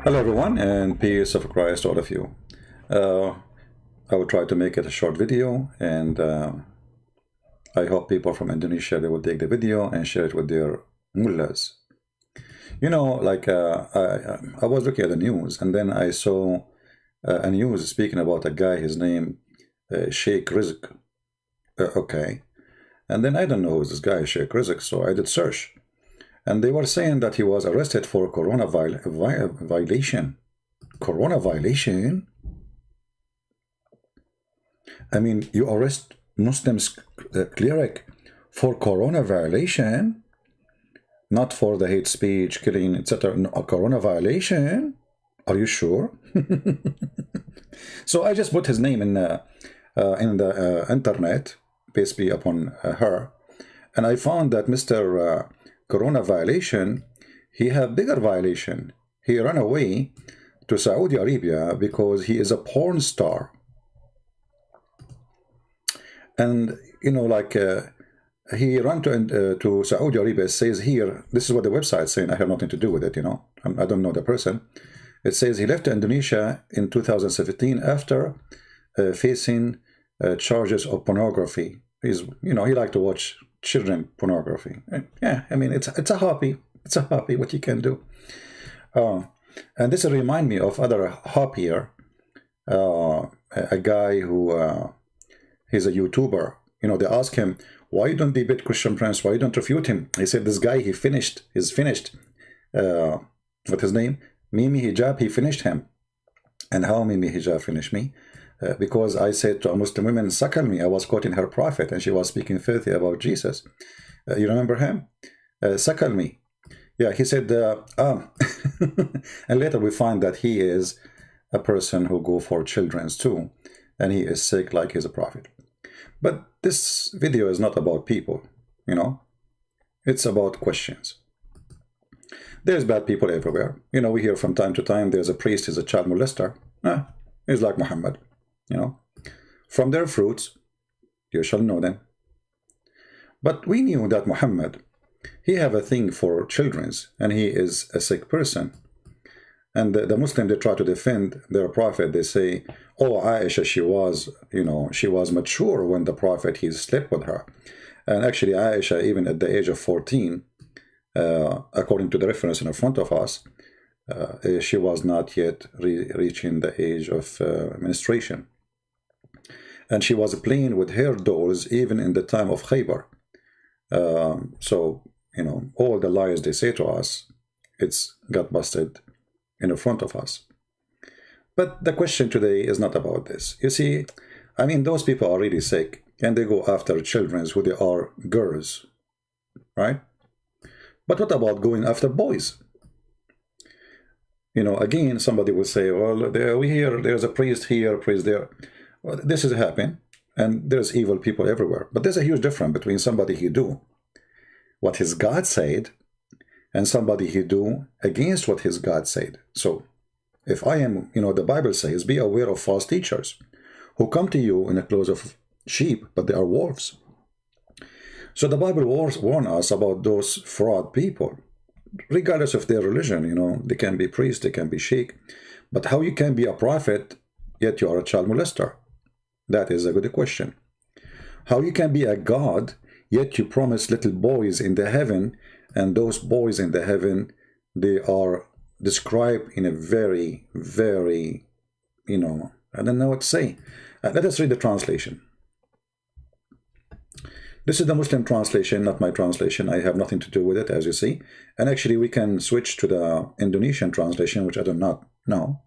Hello, everyone, and peace of Christ, all of you. Uh, I will try to make it a short video, and I hope people from Indonesia they will take the video and share it with their mullahs. You know, like I was looking at the news, and then I saw a news speaking about a guy. His name Sheikh Rizieq. Okay, and then I don't know who's this guy, Sheikh Rizieq, so I did search. And they were saying that he was arrested for corona violation. Corona violation? I mean, you arrest Muslims cleric for corona violation, not for the hate speech, killing, etc. No, corona violation? Are you sure? So I just put his name in the internet, basically upon her, and I found that Mr. Corona violation, he had bigger violation. He ran away to Saudi Arabia because he is a porn star. And, you know, like he ran to Saudi Arabia. It says here, this is what the website is saying. I have nothing to do with it, you know. I don't know the person. It says he left Indonesia in 2017 after facing charges of pornography. He's, you know, he liked to watch children pornography. Yeah, I mean, it's a hobby. It's a hobby, what you can do. And this remind me of other hobbier. A guy who he's a YouTuber. You know, they ask him, why don't they beat Christian Prince? Why don't refute him? He said, this guy, he's finished. What's his name? Mimi Hijab, he finished him. And how Mimi Hijab finished me? Because I said to a Muslim woman, suckle me. I was quoting her prophet, and she was speaking filthy about Jesus. You remember him? Suckle me. Yeah, he said, and later we find that he is a person who go for children's too, and he is sick like he's a prophet. But this video is not about people, you know. It's about questions. There's bad people everywhere. You know, we hear from time to time there's a priest, he's a child molester. He's like Muhammad. You know, from their fruits you shall know them. But we knew that Muhammad, he have a thing for children's, and he is a sick person. And the Muslim, they try to defend their prophet. They say, oh, Aisha, she was, you know, she was mature when the prophet, he slept with her. And actually Aisha, even at the age of 14, according to the reference in front of us, she was not yet reaching the age of menstruation. And she was playing with her dolls even in the time of Khaybar. So, you know, all the lies they say to us, it's got busted in front of us. But the question today is not about this. You see, I mean, those people are really sick, and they go after children who they are girls, right? But what about going after boys? You know, again, somebody will say, well, we hear there's a priest here, a priest there. Well, this is happening, and there's evil people everywhere. But there's a huge difference between somebody who do what his God said and somebody who do against what his God said. So if I am, you know, the Bible says, be aware of false teachers who come to you in the clothes of sheep, but they are wolves. So the Bible warns us about those fraud people, regardless of their religion. You know, they can be priests, they can be sheikh, but how you can be a prophet, yet you are a child molester? That is a good question. How you can be a God, yet you promise little boys in the heaven, and those boys in the heaven, they are described in a very, very, you know, I don't know what to say. Let us read the translation. This is the Muslim translation, not my translation. I have nothing to do with it, as you see. And actually, we can switch to the Indonesian translation, which I do not know.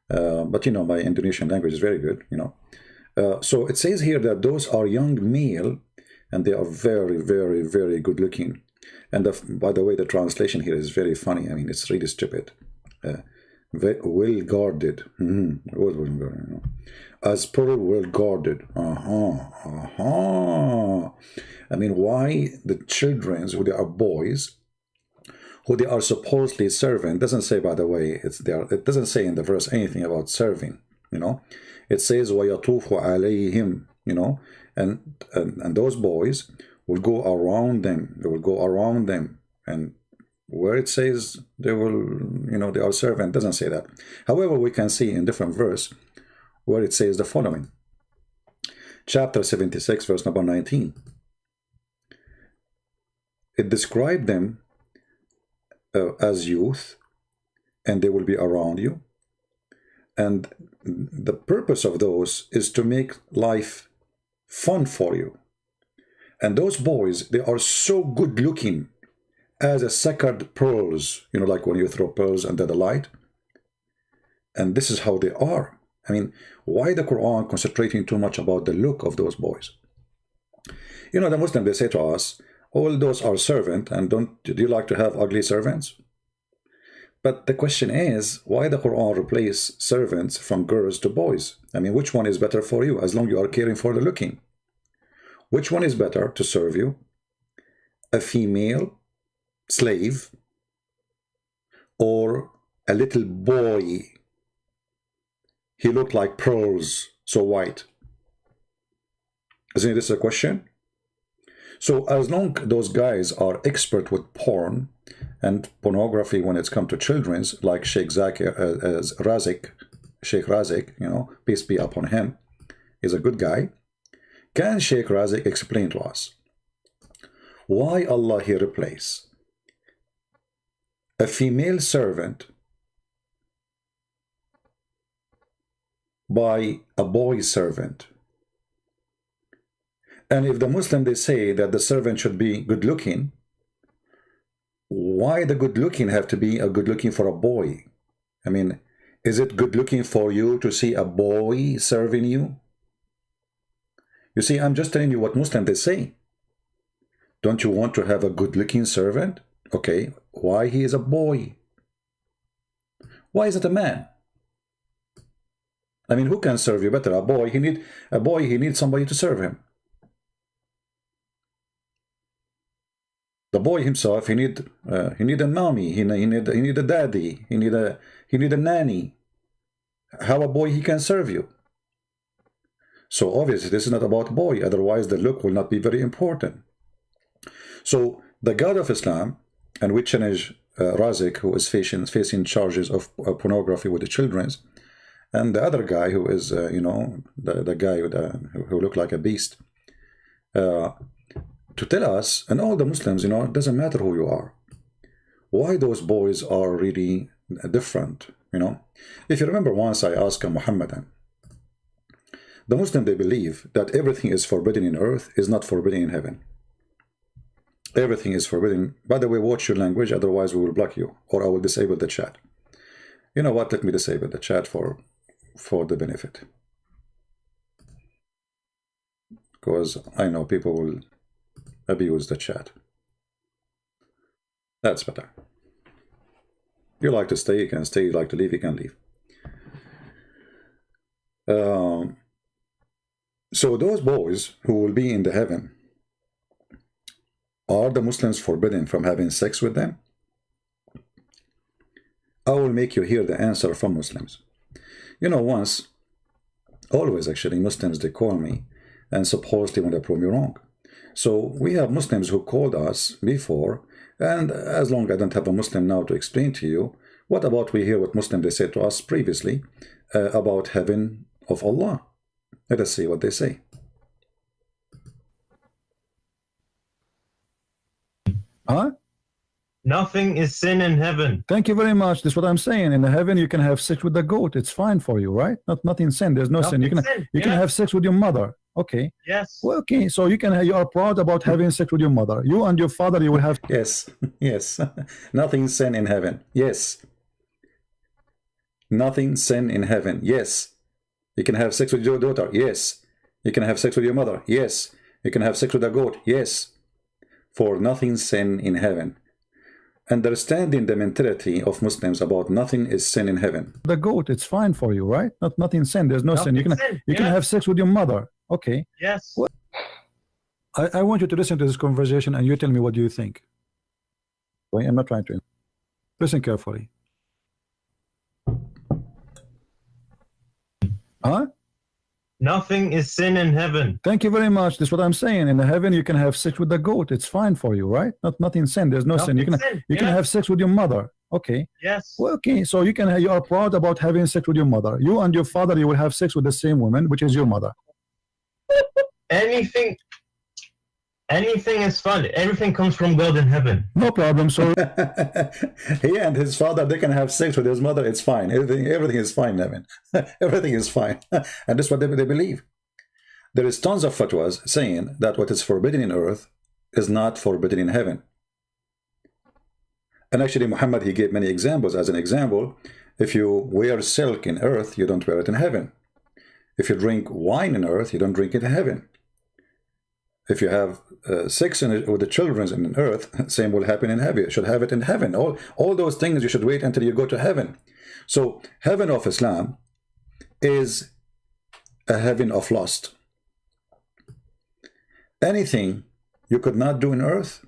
But, you know, my Indonesian language is very good, you know. So it says here that those are young male, and they are very, very, very good looking. And by the way, the translation here is very funny. I mean, it's really stupid. Well guarded. As pearl well guarded. I mean, why the children, who they are boys, who they are supposedly serving, doesn't say, by the way, it doesn't say in the verse anything about serving, you know. It says وَيَطُوفُ عَلَيْهِمْ, you know, and those boys will go around them. They will go around them and where it says they will, they are servant. Doesn't say that. However, we can see in different verse where it says the following. Chapter 76, verse number 19. It described them as youth, and they will be around you. And the purpose of those is to make life fun for you. And those boys, they are so good looking as a sacred pearls, like when you throw pearls under the light. And this is how they are. I mean, why the Quran concentrating too much about the look of those boys? The Muslims, they say to us, all those are servant, and do you like to have ugly servants? But the question is, why the Quran replace servants from girls to boys? I mean, which one is better for you, as long as you are caring for the looking? Which one is better to serve you? A female slave or a little boy? He looked like pearls, so white. Isn't this a question? So as long as those guys are expert with porn and pornography when it's come to children's, like Sheikh Rizieq, peace be upon him, is a good guy. Can Sheikh Rizieq explain to us why Allah here replace a female servant by a boy servant? And if the Muslim, they say that the servant should be good looking, why the good looking have to be a good looking for a boy? I mean, is it good looking for you to see a boy serving you? You see, I'm just telling you what Muslim they say. Don't you want to have a good looking servant? Okay, why he is a boy? Why is it a man? I mean, who can serve you better? A boy, he needs somebody to serve him. The boy himself, he need a mommy, he need a daddy, he need a nanny. How a boy he can serve you? So obviously this is not about boy, otherwise the look will not be very important. So the God of Islam, and we challenge Rizieq, who is facing charges of pornography with the children's, and the other guy who is, the guy who looked like a beast, to tell us, and all the Muslims, it doesn't matter who you are, why those boys are really different, If you remember, once I asked a Muhammadan, the Muslim, they believe that everything is forbidden in earth is not forbidden in heaven. Everything is forbidden. By the way, watch your language, otherwise we will block you, or I will disable the chat. You know what, let me disable the chat for the benefit. Because I know people will abuse the chat. That's better. You like to stay, you can stay. You like to leave, you can leave. So those boys who will be in the heaven, are the Muslims forbidden from having sex with them? I will make you hear the answer from Muslims. Always actually, Muslims, they call me and supposedly want to prove me wrong. So we have Muslims who called us before, and as long as I don't have a Muslim now to explain to you, what about we hear what Muslim they said to us previously about heaven of Allah? Let us see what they say. Huh? Nothing is sin in heaven. Thank you very much. That's what I'm saying. In the heaven, you can have sex with the goat. It's fine for you, right? Nothing sin. There's no sin. You can have sex with your mother. Okay. Yes. Well, okay. So you are proud about having sex with your mother. You and your father, you will have. Yes. Yes. Nothing sin in heaven. Yes. Nothing sin in heaven. Yes. You can have sex with your daughter. Yes. You can have sex with your mother. Yes. You can have sex with a goat. Yes. For nothing sin in heaven. Understanding the mentality of Muslims about nothing is sin in heaven. The goat, it's fine for you, right? Nothing sin. There's no sin. You can have sex with your mother. Okay. Yes. Well, I want you to listen to this conversation and you tell me what do you think. Wait, I'm not trying to. Listen carefully. Huh? Nothing is sin in heaven. Thank you very much. That's what I'm saying. In the heaven, you can have sex with the goat. It's fine for you, right? Nothing sin. There's no sin. You can have sex with your mother. Okay. Yes. Well, okay. So you are proud about having sex with your mother. You and your father, you will have sex with the same woman, which is your mother. Anything is fun. Everything comes from God in heaven. No problem. So he and his father, they can have sex with his mother. It's fine. Everything is fine, Nevin. Everything is fine. And that's what they believe. There is tons of fatwas saying that what is forbidden in earth is not forbidden in heaven. And actually, Muhammad, he gave many examples. As an example, if you wear silk in earth, you don't wear it in heaven. If you drink wine in earth, you don't drink it in heaven. If you have sex with the children in earth, same will happen in heaven. You should have it in heaven. All those things you should wait until you go to heaven. So heaven of Islam is a heaven of lust. Anything you could not do in earth,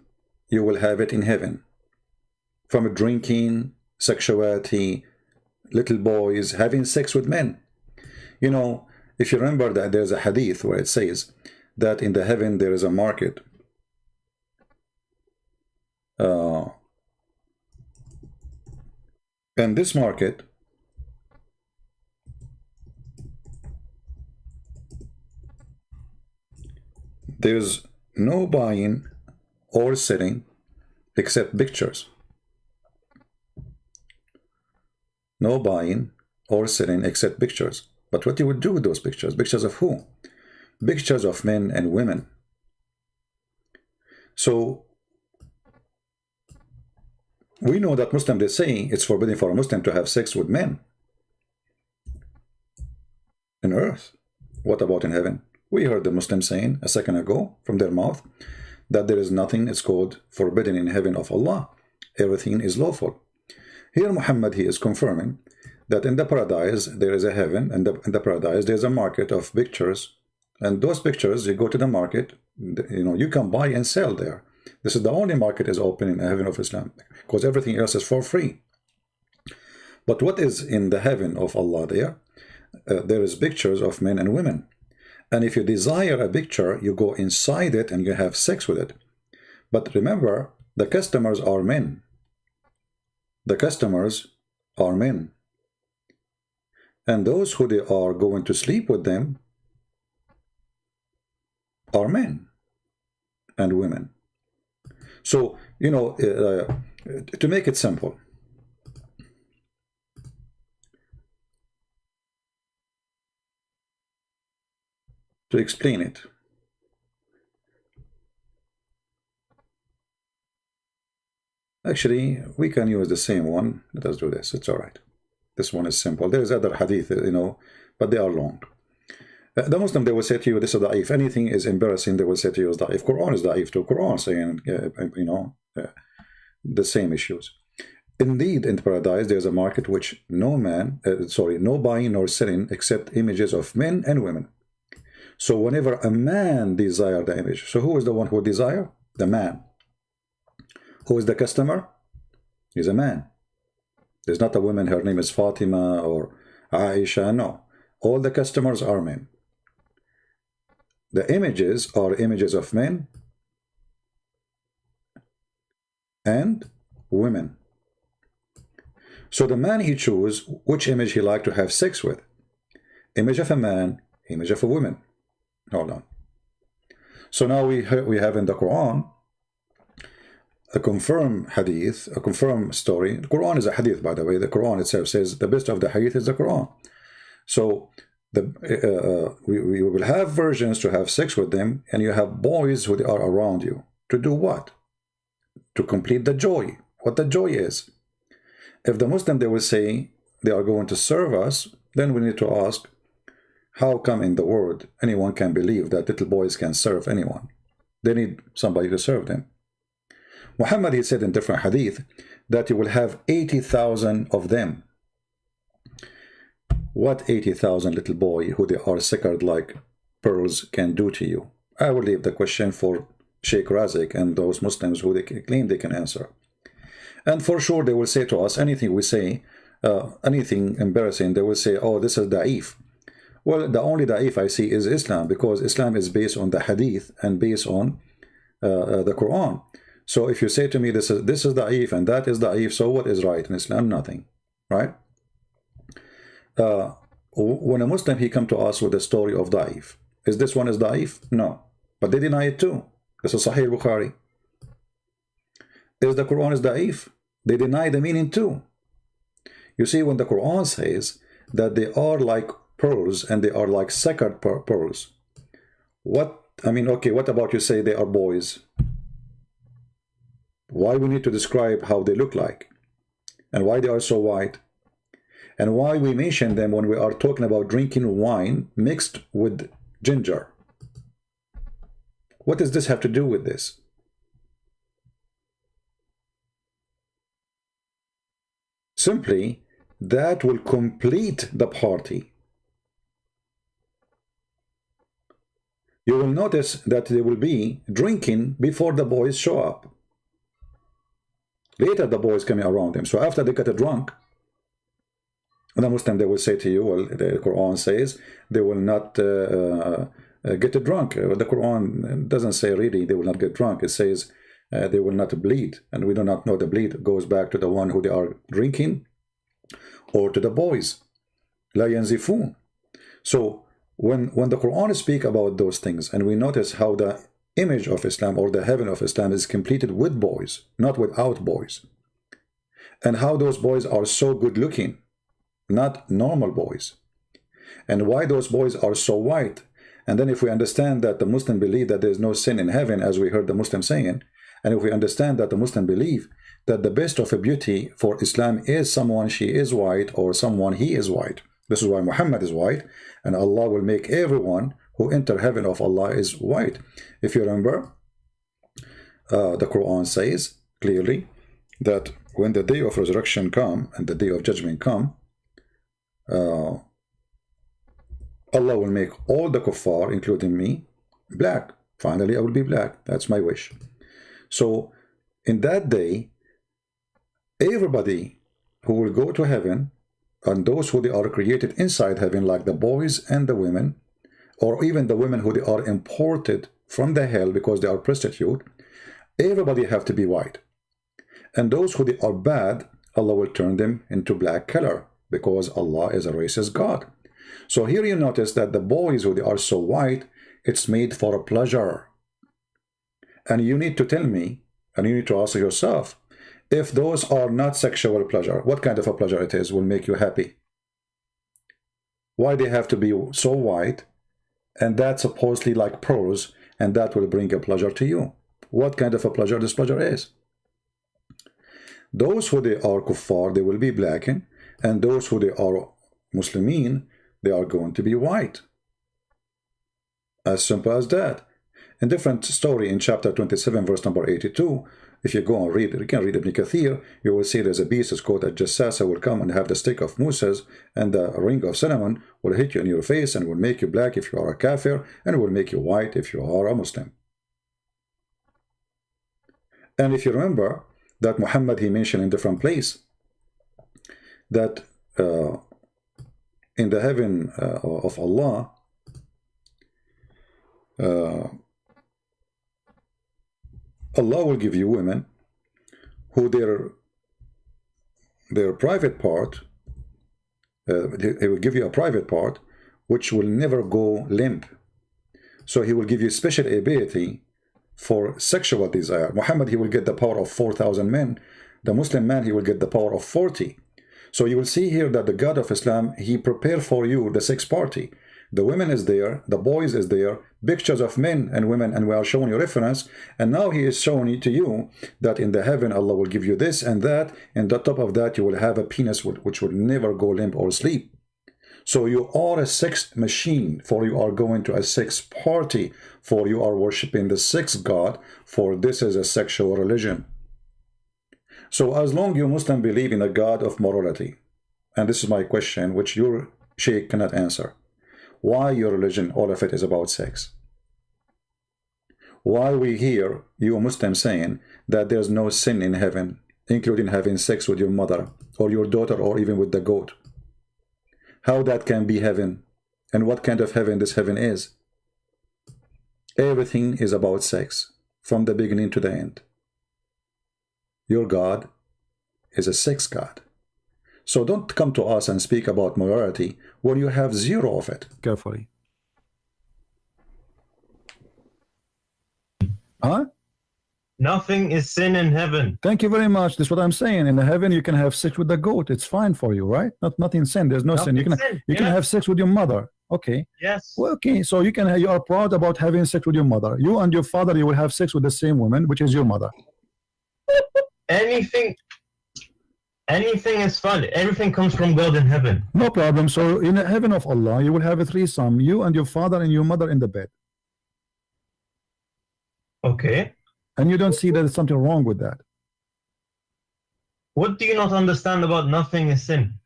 you will have it in heaven. From drinking, sexuality, little boys having sex with men. You know, if you remember that there's a hadith where it says that in the heaven there is a market. And this market there's no buying or selling except pictures. No buying or selling except pictures. But what you would do with those pictures? Pictures of who? Pictures of men and women. So we know that Muslims, they say it's forbidden for a Muslim to have sex with men in earth. What about in heaven? We heard the Muslims saying a second ago from their mouth that there is nothing, it's called forbidden in heaven of Allah. Everything is lawful. Here Muhammad, he is confirming that in the paradise there is a heaven, and in the paradise there's a market of pictures, and those pictures, you go to the market, you know, you can buy and sell there. This is the only market is open in the heaven of Islam, because everything else is for free. But what is in the heaven of Allah there? There is pictures of men and women. And if you desire a picture, you go inside it and you have sex with it. But remember, the customers are men. The customers are men. And those who they are going to sleep with them are men and women. So, you know, to make it simple, to explain it, actually, we can use the same one. Let us do this. It's all right. This one is simple. There's other hadith, you know, but they are long. The Muslim, they will say to you, this is da'if. Anything is embarrassing, they will say to you is da'if. Quran is da'if too. Quran saying, you know, the same issues. Indeed, in paradise, there's a market which no buying nor selling except images of men and women. So whenever a man desires the image, so who is the one who desire? The man. Who is the customer? He's a man. There's not a woman, her name is Fatima or Aisha, no. All the customers are men. The images are images of men and women. So the man, he chooses which image he like to have sex with. Image of a man, image of a woman. Hold on. So now we have in the Quran a confirmed hadith, a confirmed story. The Quran is a hadith, by the way. The Quran itself says the best of the hadith is the Quran. So we will have virgins to have sex with them, and you have boys who are around you. To do what? To complete the joy. What the joy is. If the Muslim, they will say they are going to serve us, then we need to ask, how come in the world anyone can believe that little boys can serve anyone? They need somebody to serve them. Muhammad, he said in different hadith that you will have 80,000 of them. What 80,000 little boy who they are sacred like pearls can do to you? I will leave the question for Sheikh Rizieq and those Muslims who they claim they can answer. And for sure they will say to us, anything we say, anything embarrassing, they will say, oh, this is da'if. Well, the only da'if I see is Islam, because Islam is based on the hadith and based on the Quran. So if you say to me this is da'if and that is da'if, so what is right in Islam? Nothing, right? When a Muslim, he come to us with the story of da'if, is this one is da'if? No, but they deny it too. This is Sahih Bukhari. Is the Quran is da'if? They deny the meaning too. You see, when the Quran says that they are like pearls and they are like sacred pearls, what, I mean, okay, what about you say they are boys? Why we need to describe how they look like and why they are so white, and why we mention them when we are talking about drinking wine mixed with ginger? What does this have to do with this? Simply, that will complete the party. You will notice that they will be drinking before the boys show up. Later, the boys coming around them. So after they get drunk, the Muslim, they will say to you, well, the Quran says they will not get drunk. The Quran doesn't say really they will not get drunk. It says they will not bleed. And we do not know the bleed goes back to the one who they are drinking or to the boys. La yanzifun. So when the Quran speaks about those things, and we notice how the image of Islam or the heaven of Islam is completed with boys, not without boys, and how those boys are so good looking, not normal boys, and why those boys are so white. And then if we understand that the Muslim believe that there is no sin in heaven, as we heard the Muslim saying, and if we understand that the Muslim believe that the best of a beauty for Islam is someone she is white or someone he is white. This is why Muhammad is white, and Allah will make everyone who enter heaven of Allah is white. If you remember, the Quran says clearly that when the day of resurrection come and the day of judgment come, Allah will make all the kuffar, including me, black. Finally, I will be black. That's my wish. So in that day, everybody who will go to heaven, and those who they are created inside heaven, like the boys and the women, or even the women who they are imported from the hell because they are prostitute, everybody have to be white. And those who they are bad, Allah will turn them into black color, because Allah is a racist God. So here you notice that the boys who they are so white, it's made for a pleasure. And you need to tell me, and you need to ask yourself, if those are not sexual pleasure, what kind of a pleasure it is will make you happy? Why they have to be so white, and that's supposedly like pearls, and that will bring a pleasure to you? What kind of a pleasure this pleasure is? Those who they are kuffar, they will be blackened, and those who they are Muslimin, they are going to be white. As simple as that. A different story in chapter 27, verse number 82. If you go and read, you can read Ibn Kathir, you will see there's a beast, it's called a Jassasa, will come and have the stick of Moses, and the ring of cinnamon will hit you in your face and will make you black if you are a kafir, and will make you white if you are a Muslim. And if you remember that Muhammad, he mentioned in different place that in the heaven of Allah, Allah will give you women who their private part, he will give you a private part which will never go limp. So he will give you special ability for sexual desire. Muhammad, he will get the power of 4,000 men. The Muslim man, he will get the power of 40. So you will see here that the God of Islam, he prepared for you the sex party. The women is there, the boys is there, pictures of men and women, and we are showing you reference. And now he is showing it to you that in the heaven, Allah will give you this and that, and on top of that, you will have a penis which will never go limp or sleep. So you are a sex machine, for you are going to a sex party, for you are worshipping the sex God, for this is a sexual religion. So as long you Muslim believe in a God of morality, and this is my question, which your sheikh cannot answer, why your religion, all of it is about sex? Why we hear you Muslims saying that there's no sin in heaven, including having sex with your mother or your daughter or even with the goat? How that can be heaven And what kind of heaven this heaven is? Everything is about sex, from the beginning to the end. Your God is a sex God. So don't come to us and speak about morality when you have zero of it. Carefully. Huh? Nothing is sin in heaven. Thank you very much. That's what I'm saying. In the heaven, you can have sex with the goat. It's fine for you, right? Nothing sin. There's no sin. You can have sex with your mother. Okay. Yes. Well, okay. So you are proud about having sex with your mother. You and your father, you will have sex with the same woman, which is your mother. Anything is fun. Everything comes from God in heaven. No problem. So in the heaven of Allah, you will have a threesome. You and your father and your mother in the bed. Okay. And you don't see that there's something wrong with that. What do you not understand about nothing is sin?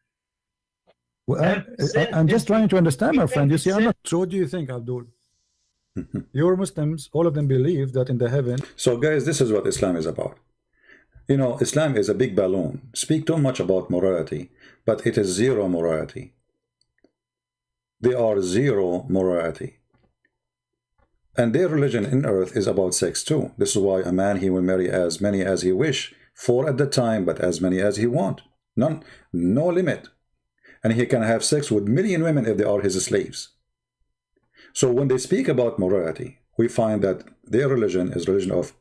Well, I'm just trying to understand, my friend. You see, I'm not. So what do you think, Abdul? Your Muslims, all of them believe that in the heaven. So guys, this is what Islam is about. You know, Islam is a big balloon. Speak too much about morality, but it is zero morality. They are zero morality. And their religion in earth is about sex too. This is why a man, he will marry as many as he wish, 4 at the time, but as many as he want. None, no limit. And he can have sex with 1,000,000 women if they are his slaves. So when they speak about morality, we find that their religion is religion of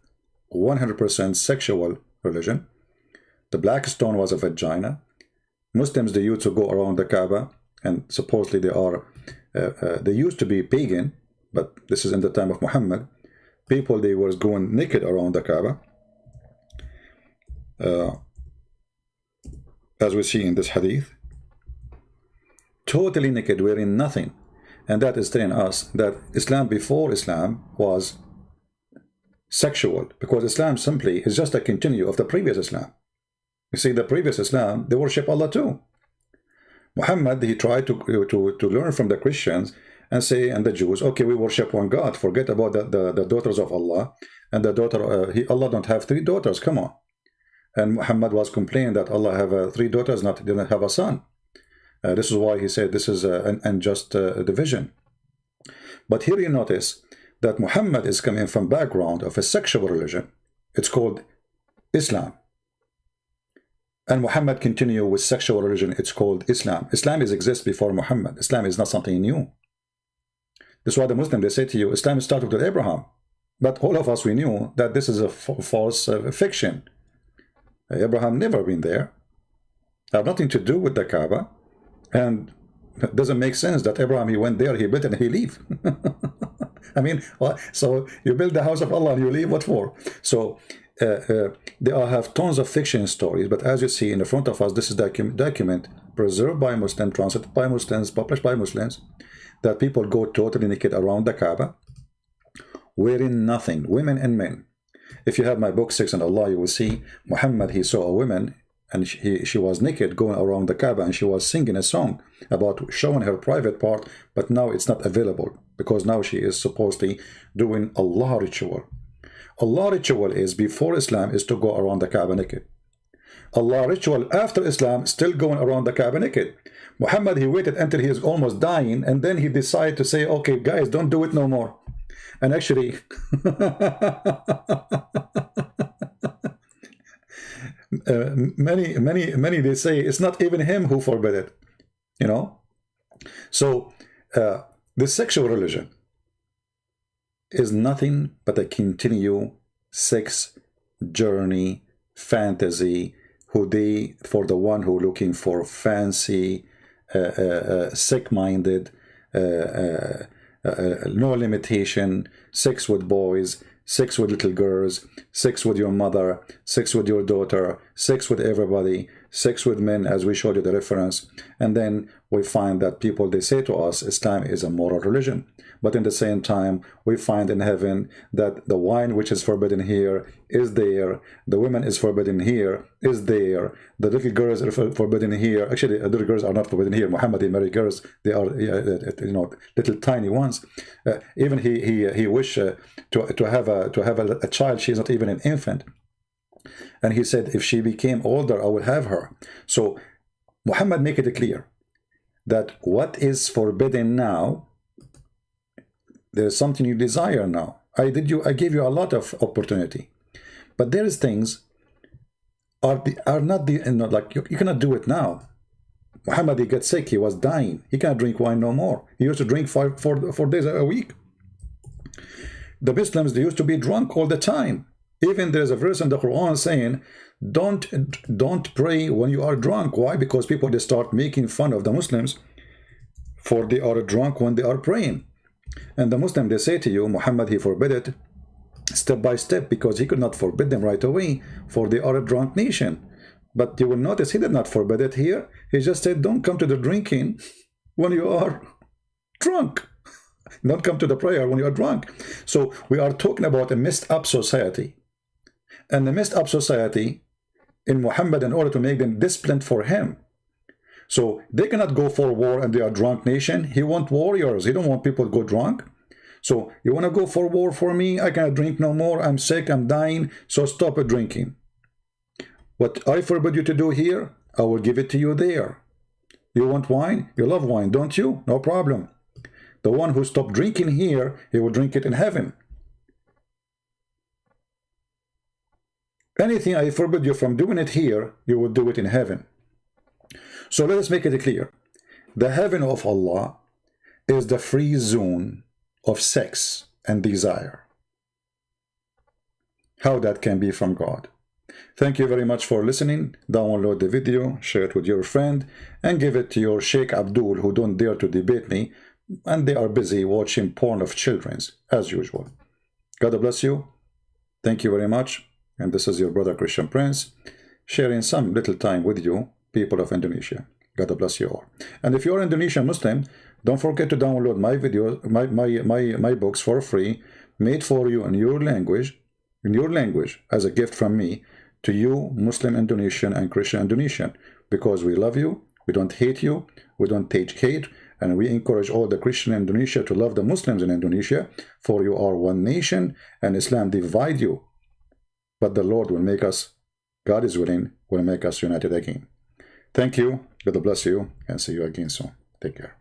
100% sexual religion. The black stone was a vagina. Muslims, they used to go around the Kaaba, and supposedly they used to be pagan, but this is in the time of Muhammad. People, they were going naked around the Kaaba, as we see in this hadith, totally naked, wearing nothing. And that is telling us that Islam before Islam was sexual, because Islam simply is just a continue of the previous Islam. You see, the previous Islam, they worship Allah too. Muhammad, he tried to learn from the Christians and say, and the Jews, okay, we worship one God, forget about the daughters of Allah, and the daughter, Allah don't have 3 daughters, come on. And Muhammad was complaining that Allah have 3 daughters, didn't have a son. This is why he said this is an unjust division. But here you notice that Muhammad is coming from background of a sexual religion. It's called Islam. And Muhammad continue with sexual religion. It's called Islam. Islam exists before Muhammad. Islam is not something new. This is why the Muslim, they say to you, Islam started with Abraham. But all of us, we knew that this is a false fiction. Abraham never been there. Have nothing to do with the Kaaba. And it doesn't make sense that Abraham, he went there, he built it, and he leave. I mean, so you build the house of Allah and you leave, what for? So they all have tons of fiction stories, but as you see in the front of us, this is document preserved by Muslims, translated by Muslims, published by Muslims, that people go totally naked around the Kaaba, wearing nothing, women and men. If you have my book, Sex and Allah, you will see Muhammad, he saw a woman, and she was naked going around the Kaaba, and she was singing a song about showing her private part, but now it's not available, because now she is supposedly doing Allah ritual. Allah ritual is, before Islam, is to go around the Kaaba naked. Allah ritual after Islam, still going around the Kaaba naked. Muhammad, he waited until he is almost dying, and then he decided to say, okay, guys, don't do it no more. And actually, many they say it's not even him who forbid it, you know. So the sexual religion is nothing but a continued sex journey, fantasy, for the one who looking for fancy, sick-minded, no limitation, sex with boys, sex with little girls, sex with your mother, sex with your daughter, sex with everybody, sex with men, as we showed you the reference. And then we find that people, they say to us, Islam is a moral religion. But in the same time, we find in heaven that the wine which is forbidden here is there, the women is forbidden here, is there, the little girls are forbidden here. Actually, little girls are not forbidden here. Muhammad, he married girls, they are, you know, little tiny ones. Even he wish to have a child. She is not even an infant. And he said, if she became older, I will have her. So Muhammad make it clear that what is forbidden now, there's something you desire now. I gave you a lot of opportunity, but there is things are not like you cannot do it now. Muhammad, he got sick, he was dying, he cannot drink wine no more. He used to drink 4 days a week. The Muslims, they used to be drunk all the time. Even there's a verse in the Quran saying, don't pray when you are drunk. Why? Because people, they start making fun of the Muslims for they are drunk when they are praying. And the Muslim, they say to you, Muhammad, he forbid it step by step, because he could not forbid them right away, for they are a drunk nation. But you will notice he did not forbid it here. He just said, don't come to the drinking when you are drunk. Don't come to the prayer when you are drunk. So we are talking about a messed up society. And the messed up society in Muhammad, in order to make them disciplined for him. So they cannot go for war and they are a drunk nation. He wants warriors. He don't want people to go drunk. So you want to go for war for me? I cannot drink no more. I'm sick. I'm dying. So stop drinking. What I forbid you to do here, I will give it to you there. You want wine? You love wine, don't you? No problem. The one who stopped drinking here, he will drink it in heaven. Anything I forbid you from doing it here, you will do it in heaven. So let us make it clear. The heaven of Allah is the free zone of sex and desire. How that can be from God? Thank you very much for listening. Download the video, share it with your friend, and give it to your Sheikh Abdul, who don't dare to debate me, and they are busy watching porn of children's, as usual. God bless you. Thank you very much. And this is your brother Christian Prince, sharing some little time with you, people of Indonesia. God bless you all. And if you're Indonesian Muslim, don't forget to download my videos, my books for free, made for you in your language, as a gift from me to you, Muslim Indonesian and Christian Indonesian, because we love you, we don't hate you, we don't teach hate, and we encourage all the Christian in Indonesia to love the Muslims in Indonesia, for you are one nation, and Islam divide you. But the Lord will make us, God is willing, will make us united again. Thank you, God bless you, and see you again soon. Take care.